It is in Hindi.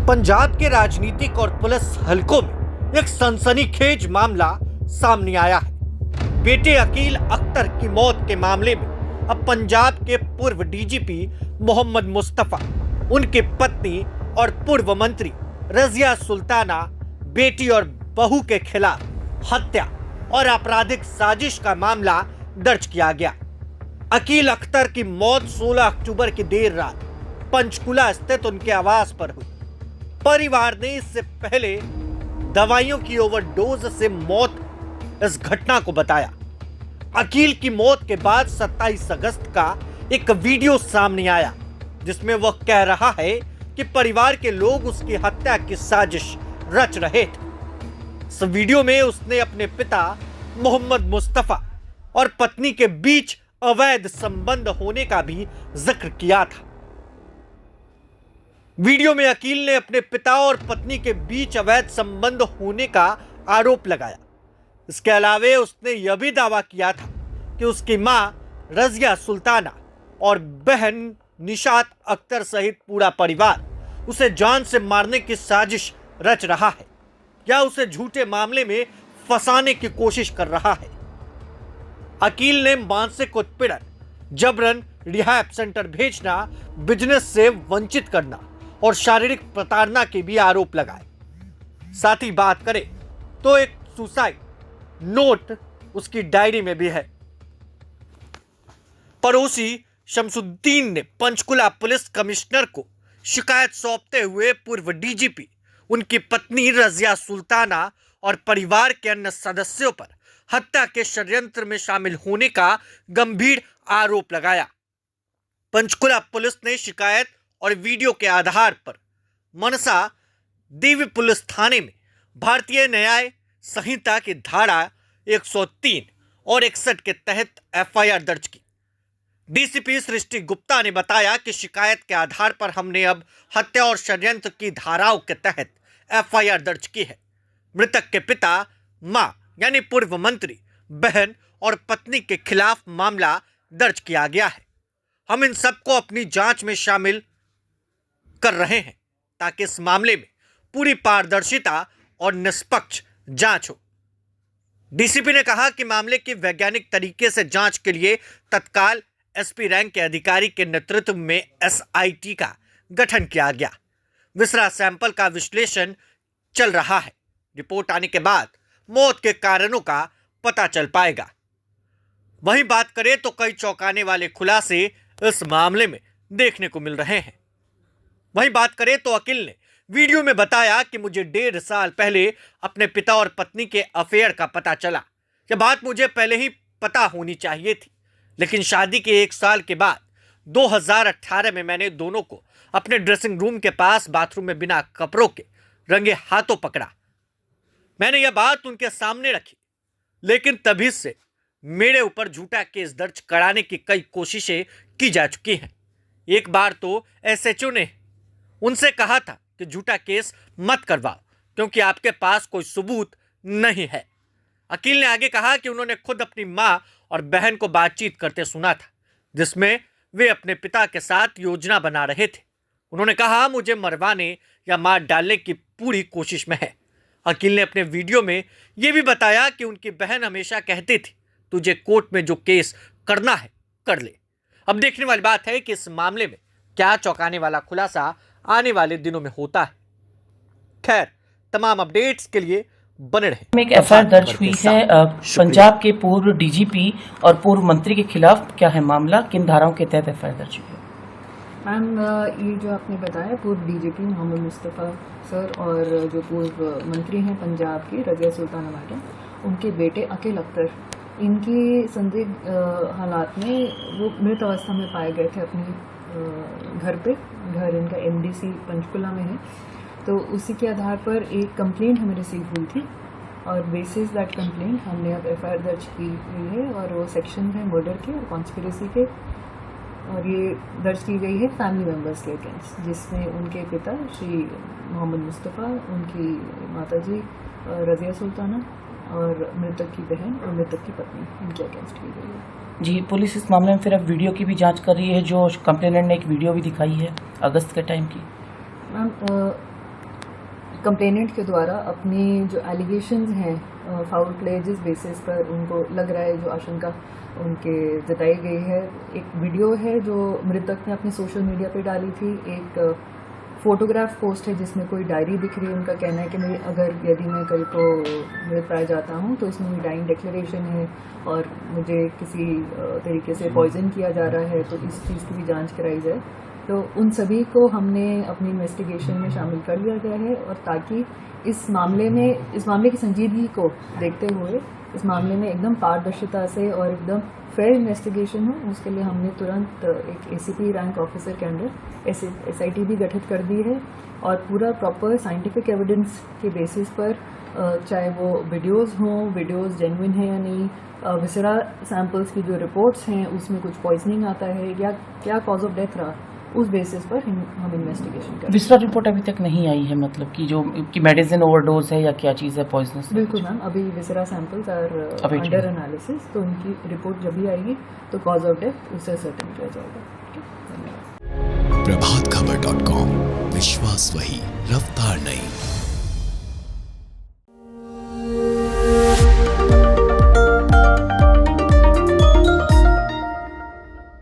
पंजाब के राजनीतिक और पुलिस हलकों में एक सनसनीखेज मामला सामने आया है। बेटे अकील अख्तर की मौत के मामले में अब पंजाब के पूर्व डीजीपी मोहम्मद मुस्तफा, उनकी पत्नी और पूर्व मंत्री रजिया सुल्ताना, बेटी और बहू के खिलाफ हत्या और आपराधिक साजिश का मामला दर्ज किया गया। अकील अख्तर की मौत 16 अक्टूबर की देर रात पंचकुला स्थित उनके आवास पर हुई। परिवार ने इससे पहले दवाइयों की ओवरडोज से मौत इस घटना को बताया। अकील की मौत के बाद 27 अगस्त का एक वीडियो सामने आया जिसमें वह कह रहा है कि परिवार के लोग उसकी हत्या की साजिश रच रहे थे। इस वीडियो में उसने अपने पिता मोहम्मद मुस्तफा और पत्नी के बीच अवैध संबंध होने का भी जिक्र किया था। वीडियो में अकील ने अपने पिता और पत्नी के बीच अवैध संबंध होने का आरोप लगाया। इसके अलावा उसने यह भी दावा किया था कि उसकी मां रजिया सुल्ताना और बहन निशात अख्तर सहित पूरा परिवार उसे जान से मारने की साजिश रच रहा है या उसे झूठे मामले में फंसाने की कोशिश कर रहा है। अकील ने मानसिक उत्पीड़न, जबरन रिहैब सेंटर भेजना, बिजनेस से वंचित करना और शारीरिक प्रताड़ना के भी आरोप लगाए। साथ ही बात करें तो एक सुसाइड नोट उसकी डायरी में भी है। पड़ोसी शमसुद्दीन ने पंचकुला पुलिस कमिश्नर को शिकायत सौंपते हुए पूर्व डीजीपी, उनकी पत्नी रजिया सुल्ताना और परिवार के अन्य सदस्यों पर हत्या के षड्यंत्र में शामिल होने का गंभीर आरोप लगाया। पंचकुला पुलिस ने शिकायत और वीडियो के आधार पर मनसा देवी पुलिस थाने में भारतीय न्याय संहिता की धारा 103 और 61 के तहत एफआईआर दर्ज की। डीसीपी सृष्टि गुप्ता ने बताया कि शिकायत के आधार पर हमने अब हत्या और षड्यंत्र की धाराओं के तहत एफआईआर दर्ज की है। मृतक के पिता, मां यानी पूर्व मंत्री, बहन और पत्नी के खिलाफ मामला दर्ज किया गया है। हम इन सबको अपनी जांच में शामिल कर रहे हैं ताकि इस मामले में पूरी पारदर्शिता और निष्पक्ष जांच हो। डीसीपी ने कहा कि मामले की वैज्ञानिक तरीके से जांच के लिए तत्काल एसपी रैंक के अधिकारी के नेतृत्व में एसआईटी का गठन किया गया। विसरा सैंपल का विश्लेषण चल रहा है। रिपोर्ट आने के बाद मौत के कारणों का पता चल पाएगा। वहीं बात करें तो कई चौंकाने वाले खुलासे इस मामले में देखने को मिल रहे हैं। वहीं बात करें तो अकील ने वीडियो में बताया कि मुझे 1.5 साल पहले अपने पिता और पत्नी के अफेयर का पता चला। यह बात मुझे पहले ही पता होनी चाहिए थी, लेकिन शादी के 1 साल के बाद 2018 में मैंने दोनों को अपने ड्रेसिंग रूम के पास बाथरूम में बिना कपड़ों के रंगे हाथों पकड़ा। मैंने यह बात उनके सामने रखी, लेकिन तभी से मेरे ऊपर झूठा केस दर्ज कराने की कई कोशिशें की जा चुकी हैं। एक बार तो एसएचओ ने उनसे कहा था कि झूठा केस मत करवाओ क्योंकि आपके पास कोई सबूत नहीं है। अकील ने आगे कहा कि उन्होंने खुद अपनी मां और बहन को बातचीत करते सुना था जिसमें वे अपने पिता के साथ योजना बना रहे थे। उन्होंने कहा, मुझे मरवाने या मार डालने की पूरी कोशिश में है। अकील ने अपने वीडियो में यह भी बताया कि उनकी बहन हमेशा कहती थी, तुझे कोर्ट में जो केस करना है कर ले। अब देखने वाली बात है कि इस मामले में क्या चौंकाने वाला खुलासा आने वाले दिनों में होता है। खैर, तमाम अपडेट्स के लिए बने रहें। एक एफआईआर दर्ज हुई है पंजाब के पूर्व डीजीपी और पूर्व मंत्री के खिलाफ। क्या है मामला, किन धाराओं के तहत एफआईआर दर्ज हुई है? मैम, ये जो आपने बताया पूर्व डीजीपी मोहम्मद मुस्तफा सर और जो पूर्व मंत्री हैं पंजाब की रजिया सुल्ताना मैडम, उनके बेटे अकील अख्तर, इनकी संदिग्ध हालात में वो मृत अवस्था में पाए गए थे अपने घर इनका एमडीसी पंचकुला में है। तो उसी के आधार पर एक कंप्लेंट हमें रिसीव हुई थी और बेसिस दैट कंप्लेंट हमने अब एफआईआर दर्ज की हुई है और वो सेक्शन है मर्डर के और कॉन्स्पिरेसी के, और ये दर्ज की गई है फैमिली मेम्बर्स के अगेंस्ट, जिसमें उनके पिता श्री मोहम्मद मुस्तफ़ा, उनकी माताजी रजिया सुल्ताना और मृतक की बहन और मृतक की पत्नी, इनके अगेंस्ट की गई है। जी, पुलिस इस मामले में फिर अब वीडियो की भी जांच कर रही है। जो कंप्लेनेंट ने एक वीडियो भी दिखाई है अगस्त के टाइम की। मैम, कंप्लेनेंट के द्वारा अपनी जो एलिगेशंस हैं फाउल प्ले जिस बेसिस पर उनको लग रहा है, जो आशंका उनके जताई गई है, एक वीडियो है जो मृतक ने अपने सोशल मीडिया पे डाली थी, एक फोटोग्राफ पोस्ट है जिसमें कोई डायरी दिख रही है। उनका कहना है कि यदि मैं कल को मृत पाया जाता हूँ तो इसमें मेरी डाइंग डिक्लेरेशन है और मुझे किसी तरीके से पॉइजन किया जा रहा है, तो इस चीज़ की भी जांच कराई जाए। तो उन सभी को हमने अपनी इन्वेस्टिगेशन में शामिल कर लिया गया है, और ताकि इस मामले की संजीदगी को देखते हुए इस मामले में एकदम पारदर्शिता से और एकदम फेयर इन्वेस्टिगेशन हो, उसके लिए हमने तुरंत एक एसीपी रैंक ऑफिसर के अंडर एसआईटी भी गठित कर दी है, और पूरा प्रॉपर साइंटिफिक एविडेंस के बेसिस पर चाहे वो वीडियोस जेन्युइन है या नहीं, विसरा सैंपल्स की जो रिपोर्ट्स हैं उसमें कुछ पॉइजनिंग आता है या क्या कॉज ऑफ डेथ रहा, उस बेसिस पर हम इन्वेस्टिगेशन करें। विसरा रिपोर्ट अभी तक नहीं आई है, मतलब कि मेडिसिन ओवरडोज है या क्या चीज़ है, पॉइजनस? बिल्कुल मैम, अभी विसरा सैंपल्स आर अंडर एनालिसिस, तो उनकी रिपोर्ट जब भी आएगी तो कॉज ऑफ डेथ उससे सर्टेन किया जाएगा। प्रभातखबर.com, विश्वास वही, रफ्तार नहीं।